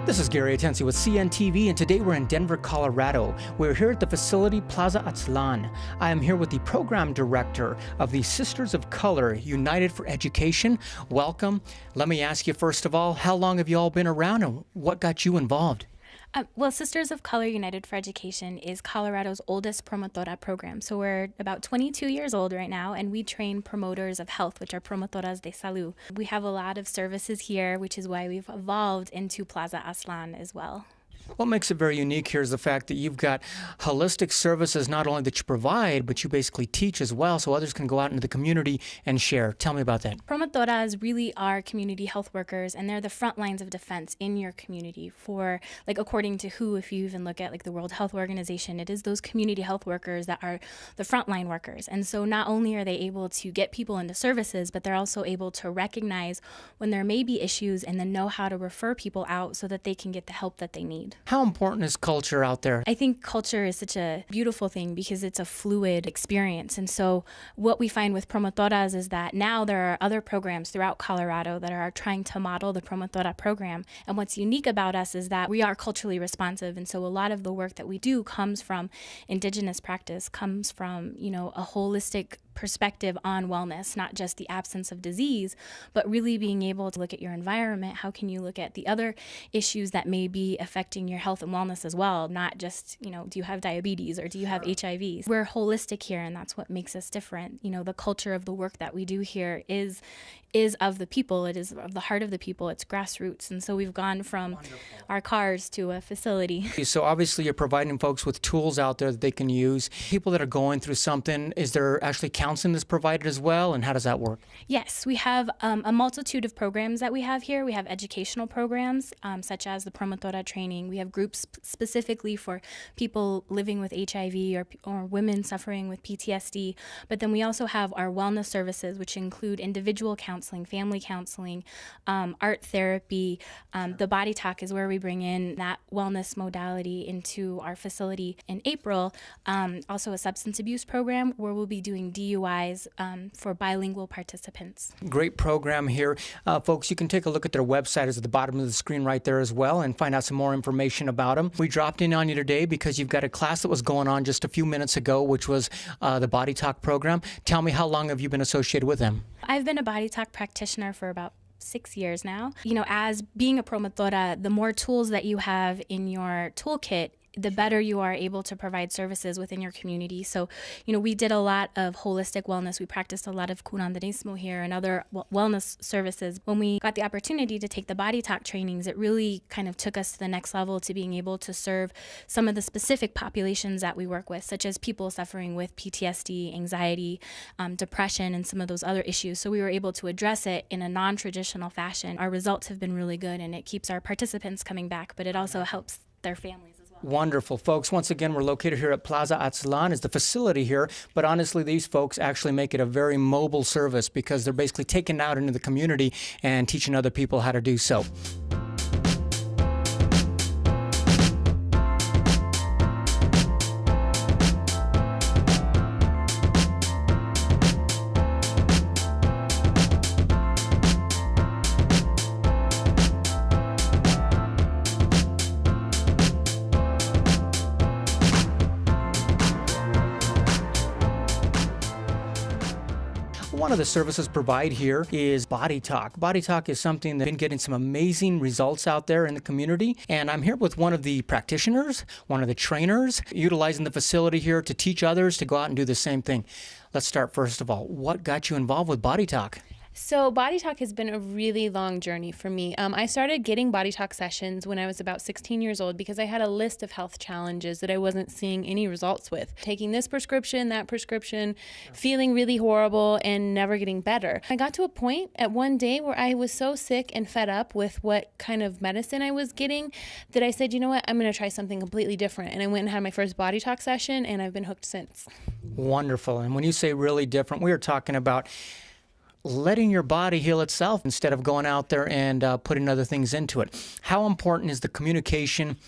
This is Gary Atensi with CNTV, and today we're in Denver, Colorado. We're here at the facility Plaza Aztlan. I am here with the program director of the Sisters of Color United for Education. Welcome. Let me ask you, first of all, how long have you all been around and what got you involved? Well, Sisters of Color United for Education is Colorado's oldest promotora program. So we're about 22 years old right now, and we train promoters of health, which are promotoras de salud. We have a lot of services here, which is why we've evolved into Plaza Aztlan as well. What makes it very unique here is the fact that you've got holistic services not only that you provide, but you basically teach as well, so others can go out into the community and share. Tell me about that. Promotoras really are community health workers, and they're the front lines of defense in your community for, according to WHO, if you even look at the World Health Organization, it is those community health workers that are the frontline workers. And so not only are they able to get people into services, but they're also able to recognize when there may be issues and then know how to refer people out so that they can get the help that they need. How important is culture out there? I think culture is such a beautiful thing because it's a fluid experience. And so what we find with promotoras is that now there are other programs throughout Colorado that are trying to model the promotora program. And what's unique about us is that we are culturally responsive. And so a lot of the work that we do comes from indigenous practice, comes from, a holistic perspective on wellness, not just the absence of disease, but really being able to look at your environment. How can you look at the other issues that may be affecting your health and wellness as well? Not just, do you have diabetes or do you have HIVs? We're holistic here, and that's what makes us different. The culture of the work that we do here is of the people. It is of the heart of the people. It's grassroots. And so we've gone from our cars to a facility. So obviously you're providing folks with tools out there that they can use. People that are going through something, is there actually counseling that's provided as well, and how does that work? Yes, we have a multitude of programs that we have here. We have educational programs such as the promotora training. We have groups specifically for people living with HIV or women suffering with PTSD. But then we also have our wellness services, which include individual counseling, family counseling, art therapy. The Body Talk is where we bring in that wellness modality into our facility in April. Also a substance abuse program where we'll be doing DUIs for bilingual participants. Great program here. Folks, you can take a look at their website. It's at the bottom of the screen right there as well, and find out some more information about them. We dropped in on you today because you've got a class that was going on just a few minutes ago, which was the Body Talk program. Tell me, how long have you been associated with them? I've been a Body Talk practitioner for about 6 years now. As being a promotora, the more tools that you have in your toolkit, the better you are able to provide services within your community. So, we did a lot of holistic wellness. We practiced a lot of curanderismo here and other wellness services. When we got the opportunity to take the Body Talk trainings, it really kind of took us to the next level to being able to serve some of the specific populations that we work with, such as people suffering with PTSD, anxiety, depression, and some of those other issues. So we were able to address it in a non-traditional fashion. Our results have been really good, and it keeps our participants coming back, but it also helps their families. Wonderful. Folks, once again, we're located here at Plaza Aztlan is the facility here, but honestly, these folks actually make it a very mobile service because they're basically taken out into the community and teaching other people how to do so. One of the services provided here is Body Talk. Body Talk is something that's been getting some amazing results out there in the community. And I'm here with one of the practitioners, one of the trainers, utilizing the facility here to teach others to go out and do the same thing. Let's start first of all. What got you involved with Body Talk? So Body Talk has been a really long journey for me. I started getting Body Talk sessions when I was about 16 years old because I had a list of health challenges that I wasn't seeing any results with. Taking this prescription, that prescription, feeling really horrible and never getting better. I got to a point at one day where I was so sick and fed up with what kind of medicine I was getting that I said, you know what, I'm going to try something completely different. And I went and had my first Body Talk session, and I've been hooked since. Wonderful. And when you say really different, we are talking about letting your body heal itself instead of going out there and putting other things into it. How important is the communication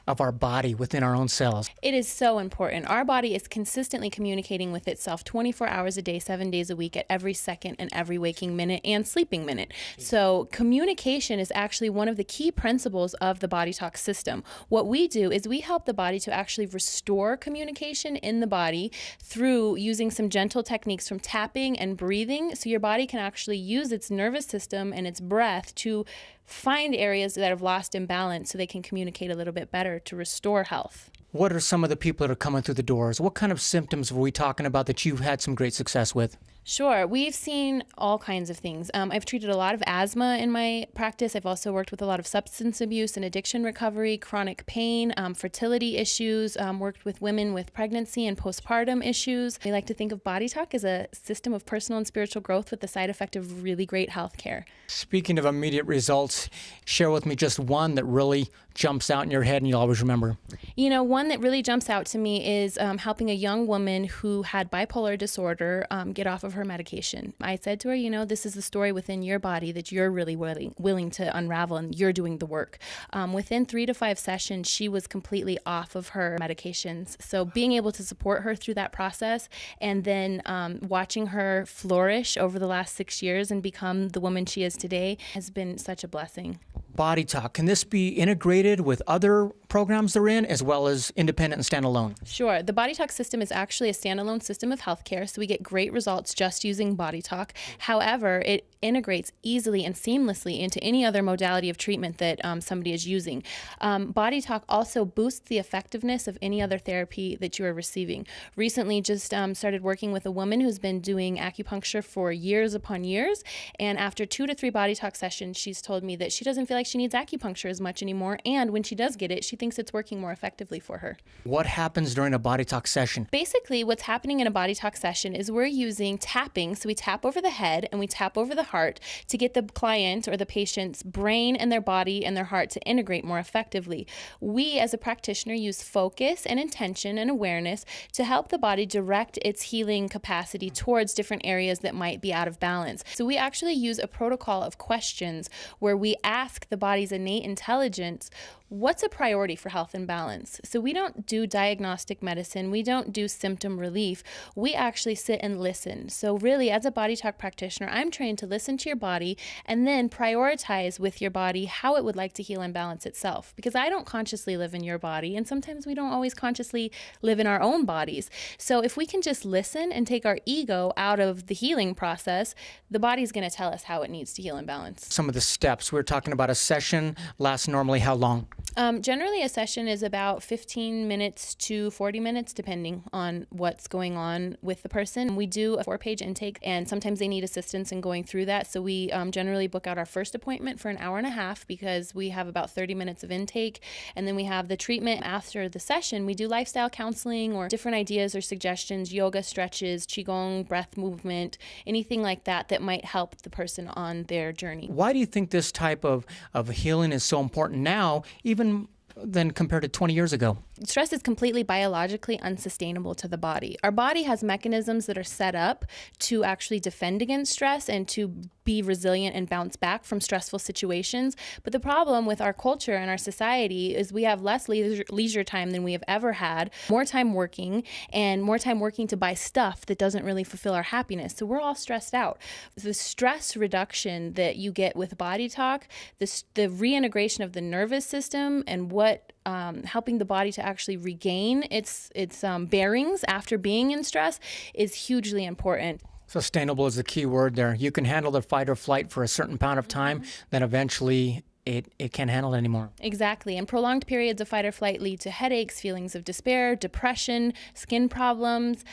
of our body within our own cells. It is so important. Our body is consistently communicating with itself 24 hours a day, 7 days a week, at every second and every waking minute and sleeping minute. So communication is actually one of the key principles of the Body Talk system. What we do is we help the body to actually restore communication in the body through using some gentle techniques from tapping and breathing, so your body can actually use its nervous system and its breath to find areas that have lost imbalance so they can communicate a little bit better to restore health. What are some of the people that are coming through the doors? What kind of symptoms were we talking about that you've had some great success with? Sure. We've seen all kinds of things. I've treated a lot of asthma in my practice. I've also worked with a lot of substance abuse and addiction recovery, chronic pain, fertility issues, worked with women with pregnancy and postpartum issues. We like to think of Body Talk as a system of personal and spiritual growth with the side effect of really great health care. Speaking of immediate results, share with me just one that really jumps out in your head and you'll always remember. You know, one that really jumps out to me is helping a young woman who had bipolar disorder get off of her medication. I said to her, you know, this is the story within your body that you're really willing to unravel, and you're doing the work. Within 3 to 5 sessions, she was completely off of her medications. So being able to support her through that process and then watching her flourish over the last 6 years and become the woman she is today has been such a blessing. Body Talk, can this be integrated with other programs they're in as well as independent and standalone? Sure. The Body Talk system is actually a standalone system of healthcare, so we get great results just using Body Talk. However, it integrates easily and seamlessly into any other modality of treatment that somebody is using. Body Talk also boosts the effectiveness of any other therapy that you are receiving. Recently, just started working with a woman who's been doing acupuncture for years upon years, and after 2 to 3 Body Talk sessions, she's told me that she doesn't feel like she needs acupuncture as much anymore, and when she does get it, she thinks it's working more effectively for her. What happens during a Body Talk session? Basically, what's happening in a Body Talk session is we're using tapping, so we tap over the head and we tap over the heart to get the client or the patient's brain and their body and their heart to integrate more effectively. We, as a practitioner, use focus and intention and awareness to help the body direct its healing capacity towards different areas that might be out of balance. So we actually use a protocol of questions where we ask the body's innate intelligence, what's a priority for health and balance? So we don't do diagnostic medicine. We don't do symptom relief. We actually sit and listen. So really, as a Body Talk practitioner, I'm trained to listen to your body and then prioritize with your body how it would like to heal and balance itself. Because I don't consciously live in your body, and sometimes we don't always consciously live in our own bodies. So if we can just listen and take our ego out of the healing process, the body's going to tell us how it needs to heal and balance. Some of the steps. We're talking about a session lasts normally how long? Generally, a session is about 15 minutes to 40 minutes, depending on what's going on with the person. We do a 4-page intake, and sometimes they need assistance in going through that. So we generally book out our first appointment for an hour and a half because we have about 30 minutes of intake. And then we have the treatment after the session. We do lifestyle counseling or different ideas or suggestions, yoga, stretches, qigong, breath movement, anything like that that might help the person on their journey. Why do you think this type of healing is so important now, even than compared to 20 years ago? Stress is completely biologically unsustainable to the body. Our body has mechanisms that are set up to actually defend against stress and to be resilient and bounce back from stressful situations. But the problem with our culture and our society is we have less leisure time than we have ever had, more time working, and more time working to buy stuff that doesn't really fulfill our happiness. So we're all stressed out. The stress reduction that you get with Body Talk, the reintegration of the nervous system and what helping the body to actually regain its bearings after being in stress is hugely important. Sustainable is the key word there. You can handle the fight or flight for a certain amount of time, then eventually it can't handle it anymore. Exactly. And prolonged periods of fight or flight lead to headaches, feelings of despair, depression, skin problems.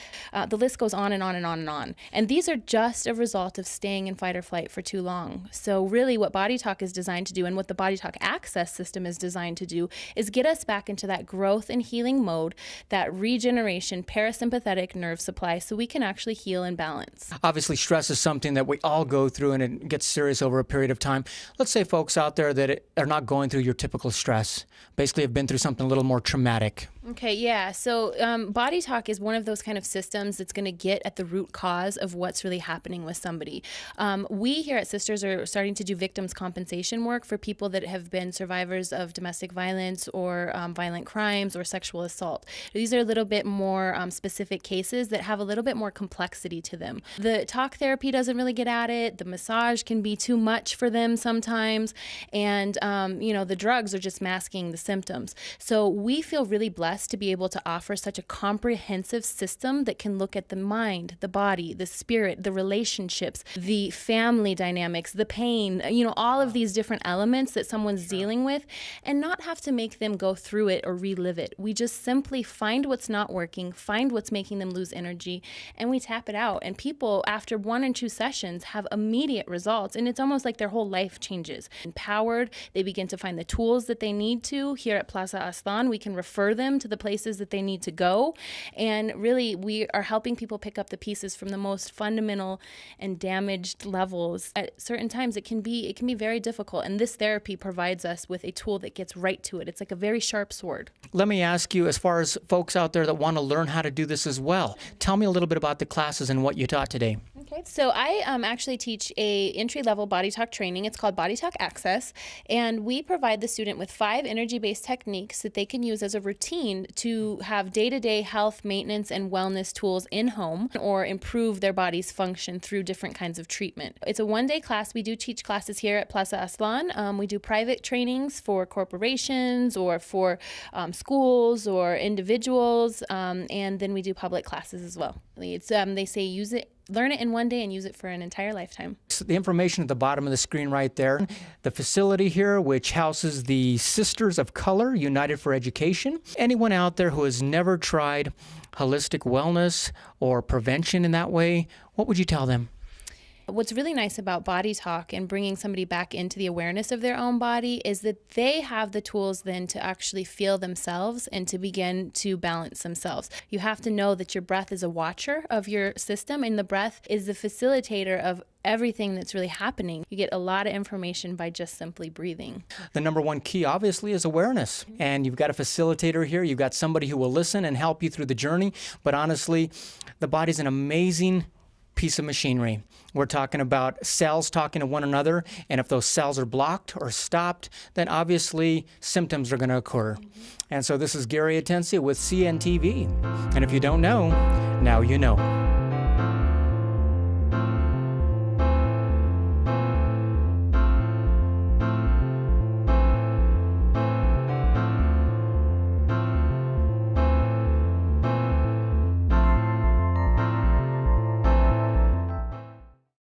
The list goes on and on and on and on. And these are just a result of staying in fight or flight for too long. So really what Body Talk is designed to do and what the Body Talk Access system is designed to do is get us back into that growth and healing mode, that regeneration, parasympathetic nerve supply, so we can actually heal and balance. Obviously, stress is something that we all go through and it gets serious over a period of time. Let's say folks out there that are not going through your typical stress, basically have been through something a little more traumatic? Okay, yeah. So Body Talk is one of those kind of systems that's going to get at the root cause of what's really happening with somebody. We here at Sisters are starting to do victims compensation work for people that have been survivors of domestic violence or violent crimes or sexual assault. These are a little bit more specific cases that have a little bit more complexity to them. The talk therapy doesn't really get at it. The massage can be too much for them sometimes. And, the drugs are just masking the symptoms. So we feel really blessed to be able to offer such a comprehensive system that can look at the mind, the body, the spirit, the relationships, the family dynamics, the pain, all of these different elements that someone's dealing with, and not have to make them go through it or relive it. We just simply find what's not working, find what's making them lose energy, and we tap it out. And people, after 1 or 2 sessions, have immediate results, and it's almost like their whole life changes. Empowered, they begin to find the tools that they need to. Here at Plaza Aztlán, we can refer them to the places that they need to go. And really, we are helping people pick up the pieces from the most fundamental and damaged levels. At certain times, it can be very difficult. And this therapy provides us with a tool that gets right to it. It's like a very sharp sword. Let me ask you, as far as folks out there that want to learn how to do this as well, tell me a little bit about the classes and what you taught today. Okay, so I actually teach a entry-level Body Talk training. It's called Body Talk Access, and we provide the student with 5 energy-based techniques that they can use as a routine to have day-to-day health, maintenance, and wellness tools in home or improve their body's function through different kinds of treatment. It's a 1-day class. We do teach classes here at Plaza Aztlán. We do private trainings for corporations or for schools or individuals, and then we do public classes as well. It's they say learn it in 1 day and use it for an entire lifetime. So the information at the bottom of the screen right there. The facility here, which houses the Sisters of Color United for Education. Anyone out there who has never tried holistic wellness or prevention in that way, what would you tell them? What's really nice about Body Talk and bringing somebody back into the awareness of their own body is that they have the tools then to actually feel themselves and to begin to balance themselves. You have to know that your breath is a watcher of your system, and the breath is the facilitator of everything that's really happening. You get a lot of information by just simply breathing. The number one key, obviously, is awareness. And you've got a facilitator here. You've got somebody who will listen and help you through the journey. But honestly, the body's an amazing piece of machinery. We're talking about cells talking to one another, and if those cells are blocked or stopped, then obviously symptoms are going to occur. And so this is Gary Atencia with CNTV. And if you don't know, now you know.